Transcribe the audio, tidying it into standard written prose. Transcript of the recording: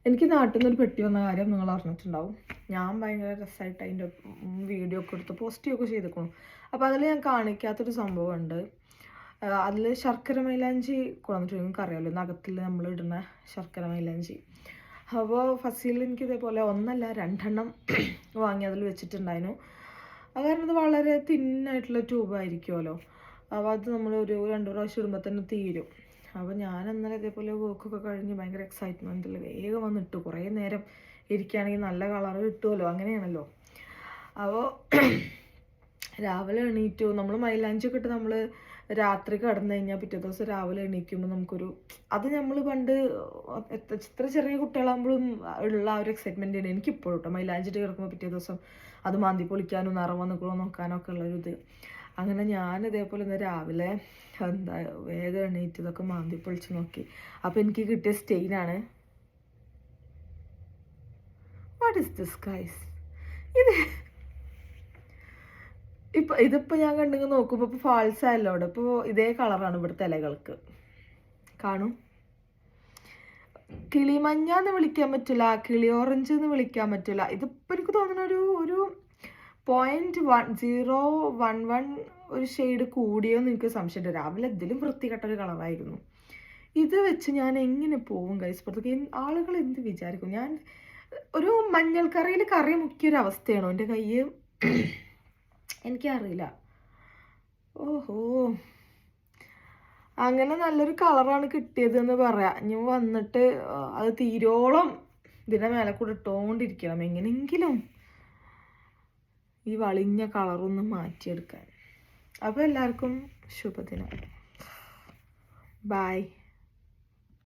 എനിക്ക് നാട്ടിൽ നിന്നൊരു പെട്ടി വന്ന കാര്യം നിങ്ങൾ അറിഞ്ഞിട്ടുണ്ടാവും. ഞാൻ ഭയങ്കര രസമായിട്ട് അതിൻ്റെ വീഡിയോ ഒക്കെ എടുത്ത് പോസ്റ്റ് ചെയ്യുകയൊക്കെ ചെയ്തിരിക്കണം. അപ്പോൾ അതിൽ ഞാൻ കാണിക്കാത്തൊരു സംഭവമുണ്ട്. അതിൽ ശർക്കര മൈലാഞ്ചി കൊണ്ടുവന്നിട്ട് നിങ്ങൾക്ക് അറിയാമല്ലോ, നഖത്തിൽ നമ്മൾ ഇടുന്ന ശർക്കര മൈലാഞ്ചി. അപ്പോൾ ഫസീൽ എനിക്ക് ഇതേപോലെ 1 അല്ല 2 വാങ്ങി അതിൽ വെച്ചിട്ടുണ്ടായിരുന്നു. കാരണം ഇത് വളരെ തിന്നായിട്ടുള്ള ട്യൂബായിരിക്കുമല്ലോ. അപ്പോൾ അത് നമ്മൾ ഒരു 2 പ്രാവശ്യം ഇടുമ്പോൾ തന്നെ തീരും. അപ്പോൾ ഞാൻ ഇന്നലെ ഇതേപോലെ വർക്കൊക്കെ കഴിഞ്ഞ് ഭയങ്കര എക്സൈറ്റ്മെൻറ്റിൽ വേഗം വന്നിട്ടു. കുറേ നേരം ഇരിക്കുകയാണെങ്കിൽ നല്ല കളറ് കിട്ടുമല്ലോ, അങ്ങനെയാണല്ലോ. അപ്പോൾ രാവിലെ എണീറ്റു. നമ്മൾ മൈലാഞ്ചിയൊക്കെ ഇട്ട് നമ്മൾ രാത്രി കിടന്നു കഴിഞ്ഞാൽ പിറ്റേ ദിവസം രാവിലെ എണീക്കുമ്പോൾ നമുക്കൊരു അത് നമ്മൾ പണ്ട് ഇത്ര ചെറിയ കുട്ടികളാകുമ്പോഴും ഉള്ള ആ ഒരു എക്സൈറ്റ്മെൻ്റ് ആണ് എനിക്കിപ്പോഴും കേട്ടോ. മൈലാഞ്ചിട്ട് കിടക്കുമ്പോൾ പിറ്റേ ദിവസം അത് മാന്തി പൊളിക്കാനും നിറം വന്നിക്കണോ നോക്കാനൊക്കെ ഉള്ളൊരിത്. അങ്ങനെ ഞാൻ ഇതേപോലെ ഇന്ന് രാവിലെ എന്താ വേഗം എണീറ്റ് ഇതൊക്കെ മാന്തി പൊളിച്ച് നോക്കി. അപ്പോൾ എനിക്ക് കിട്ടിയ സ്റ്റെയിനാണ്. What is this guys? ഇതിപ്പോൾ ഞാൻ കണ്ടെങ്കിൽ നോക്കുമ്പോൾ ഇപ്പോൾ ഫാൾസ് ആയല്ലോ അവിടെ. ഇപ്പോൾ ഇതേ കളറാണ് ഇവിടുത്തെ ഇലകൾക്ക്. കാണും. കിളിമഞ്ഞ എന്ന് വിളിക്കാൻ പറ്റില്ല, കിളി ഓറഞ്ച് എന്ന് വിളിക്കാൻ പറ്റില്ല. ഇതിപ്പോൾ എനിക്ക് തോന്നുന്ന ഒരു 0.011 ഒരു ഷെയ്ഡ് കൂടിയോന്ന് എനിക്ക് സംശയമുണ്ട്. രാവിലെ ഇതിലും വൃത്തികെട്ടൊരു കളറായിരുന്നു. ഇത് വെച്ച് ഞാൻ എങ്ങനെ പോവും ഗൈസ് പുറത്തേക്ക്? ആളുകൾ എന്ത് വിചാരിക്കും? ഞാൻ ഒരു മഞ്ഞൾ കറിയിൽ കറി മുക്കിയൊരവസ്ഥയാണോ എൻ്റെ കൈ? എനിക്കറിയില്ല. ഓഹോ, അങ്ങനെ നല്ലൊരു കളറാണ് കിട്ടിയതെന്ന് പറയാം. ഞാൻ വന്നിട്ട് അത് തീരോളം ഇതിൻ്റെ മേലെ കൂടെ ഇട്ടുകൊണ്ടിരിക്കണം എങ്ങനെയെങ്കിലും ഈ വളിഞ്ഞ കളറൊന്ന് മാറ്റിയെടുക്കാൻ. അപ്പോൾ എല്ലാവർക്കും ശുഭദിനം. ബൈ.